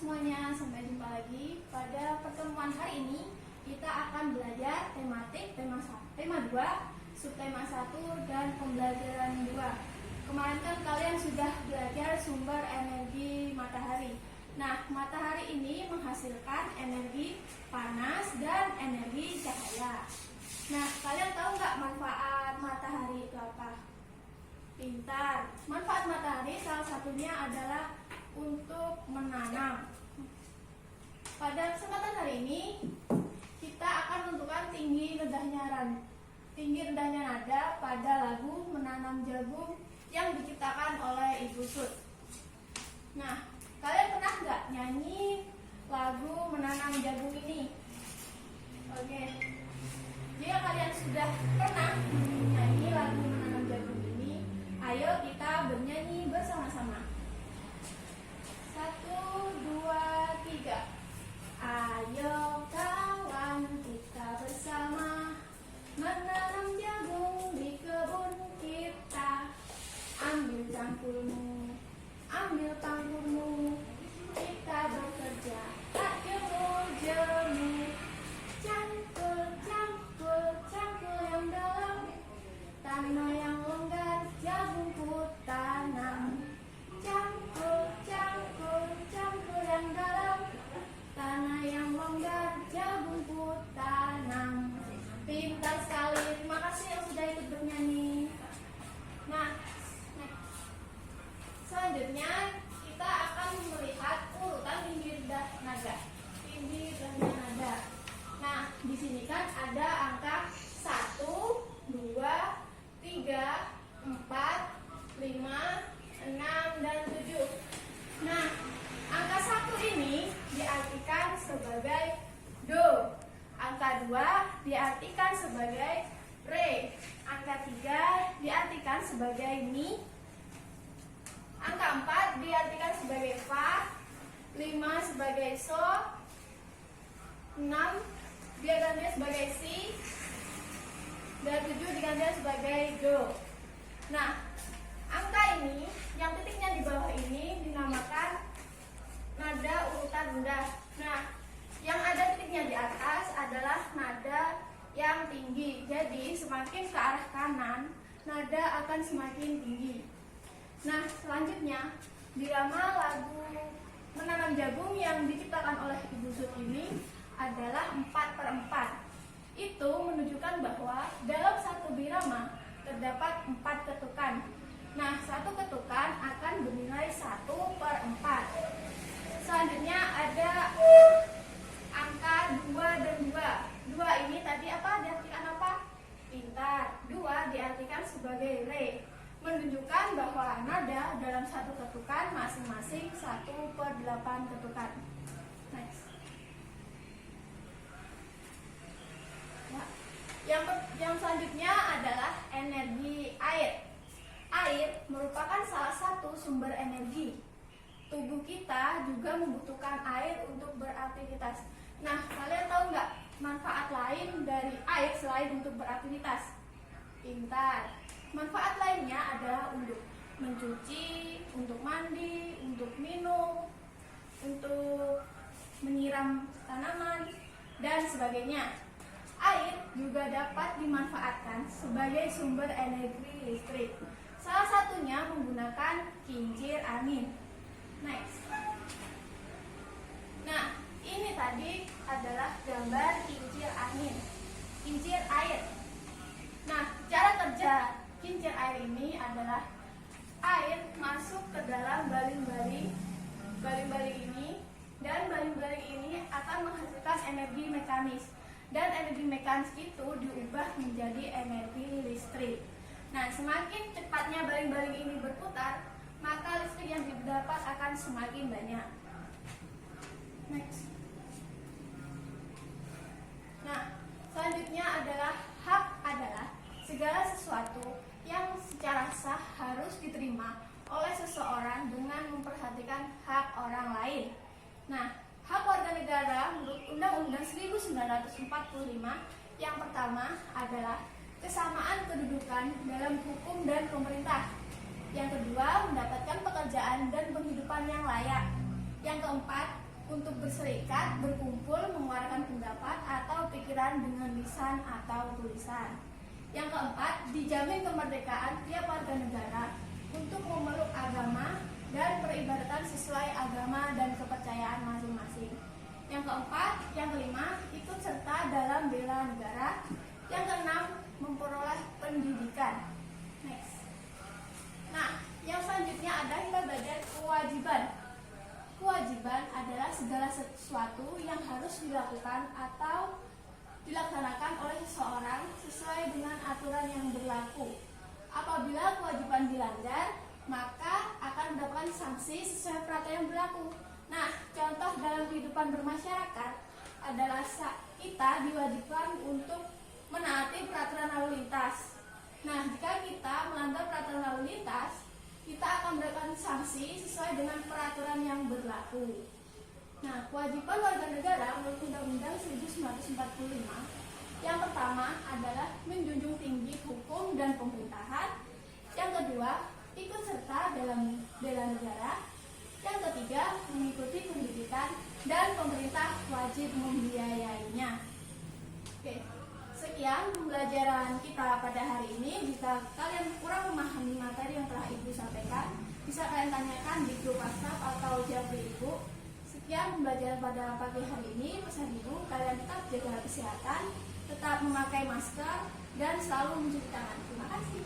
semuanya, sampai jumpa lagi. Pada pertemuan hari ini kita akan belajar tematik tema 2, subtema 1 dan pembelajaran 2. Kemarin kan kalian sudah belajar sumber energi matahari. Nah, matahari ini menghasilkan energi panas dan energi cahaya. Nah, kalian tahu nggak manfaat matahari itu apa? Pintar. Manfaat matahari salah satunya adalah untuk menanam. Pada kesempatan hari ini kita akan menentukan tinggi rendahnya nada pada lagu Menanam Jagung yang diciptakan oleh Ibu Sud. Nah, kalian pernah nggak nyanyi lagu Menanam Jagung ini? Oke. Jika kalian sudah pernah nyanyi lagu Menanam Jagung ini, ayo kita bernyanyi bersama-sama. 1, 2, 3. Ayo kawan, kita bersama menanam jagung di kebun kita. Ambil cangkulmu, ambil pangkulmu, kita bekerja tak jemu-jemu. Cangkul, cangkul, cangkul yang dalam, tanah yang longgar, jagung ku tanam. Cangkul, cangkul, cangkul yang dalam, tanah yang longgar, jagung ku tanam. Pintar sekali, terima kasih yang sudah ikut bernyanyi. Nah, selanjutnya kita akan melihat urutan tinggi rendah nada. Tinggi rendah nada. Nah, di sini kan ada angka 1, 2, 3, 4, 5, 6, dan 7. Nah, angka 1 ini diartikan sebagai do. Angka 2 diartikan sebagai re. Angka 3 diartikan sebagai mi. Angka 4 diartikan sebagai fa. 5 sebagai so. 6 diganti sebagai si. Dan 7 diganti sebagai do. Nah, angka ini, yang titiknya di bawah ini dinamakan nada urutan rendah. Nah, yang ada titiknya di atas adalah nada yang tinggi. Jadi, semakin ke arah kanan, nada akan semakin tinggi. Nah, selanjutnya, birama lagu Menanam Jagung yang diciptakan oleh Ibu Sud ini adalah 4/4. Itu menunjukkan bahwa dalam satu birama terdapat 4 ketukan. Nah, satu ketukan akan bernilai 1/4. Selanjutnya ada angka 2 dan 2. 2 ini tadi apa? Diartikan apa? Pintar. 2 diartikan sebagai re, menunjukkan bahwa nada dalam satu ketukan masing-masing 1/8 ketukan. Next. Yang selanjutnya adalah energi air. Air merupakan salah satu sumber energi. Tubuh kita juga membutuhkan air untuk beraktivitas. Nah, kalian tahu nggak manfaat lain dari air selain untuk beraktivitas? Pintar. Manfaat lainnya adalah untuk mencuci, untuk mandi, untuk minum, untuk menyiram tanaman, dan sebagainya. Air juga dapat dimanfaatkan sebagai sumber energi listrik. Salah satunya menggunakan kincir angin. Next. Nah, ini tadi adalah gambar kincir angin, kincir air. Nah, cara kerja kincir air ini adalah air masuk ke dalam baling-baling ini, dan baling-baling ini akan menghasilkan energi mekanis. Dan energi mekanis itu diubah menjadi energi listrik. Nah, semakin cepatnya baling-baling ini berputar, maka listrik yang didapat akan semakin banyak. Next. Nah, selanjutnya adalah hak adalah segala sesuatu yang secara sah harus diterima oleh seseorang dengan memperhatikan hak orang lain. Nah, hak warga negara menurut Undang-Undang 1945 yang pertama adalah kesamaan kedudukan dalam hukum dan pemerintah. Yang kedua, mendapatkan pekerjaan dan penghidupan yang layak. Yang keempat, untuk berserikat, berkumpul, mengeluarkan pendapat atau pikiran dengan lisan atau tulisan. Yang keempat, dijamin kemerdekaan tiap warga negara untuk memeluk agama dan peribadatan sesuai agama dan kepercayaan masing-masing. Yang keempat, yang kelima, ikut serta dalam bela negara. Yang keenam, memperoleh pendidikan. Next. Nah, yang selanjutnya ada kita belajar kewajiban. Kewajiban adalah segala sesuatu yang harus dilakukan atau dilaksanakan oleh seseorang sesuai dengan aturan yang berlaku. Apabila kewajiban dilanggar, maka akan mendapatkan sanksi sesuai peraturan yang berlaku. Nah, contoh dalam kehidupan bermasyarakat adalah kita diwajibkan untuk menaati peraturan lalu lintas. Nah, jika kita melanggar peraturan lalu lintas, kita akan mendapatkan sanksi sesuai dengan peraturan yang berlaku. Nah, kewajiban warga negara menurut Undang-Undang 1945 yang pertama adalah menjunjung tinggi hukum dan pemerintahan. Yang kedua, ikut serta dalam bela negara. Yang ketiga, mengikuti pendidikan dan pemerintah wajib membiayainya. Oke, sekian pembelajaran kita pada hari ini. Jika kalian kurang memahami materi yang telah Ibu sampaikan, bisa kalian tanyakan di grup WhatsApp atau japri Ibu. Sekian pembelajaran pada pagi hari ini. Pesan Ibu, kalian tetap jaga kesehatan, tetap memakai masker, dan selalu mencuci tangan. Terima kasih.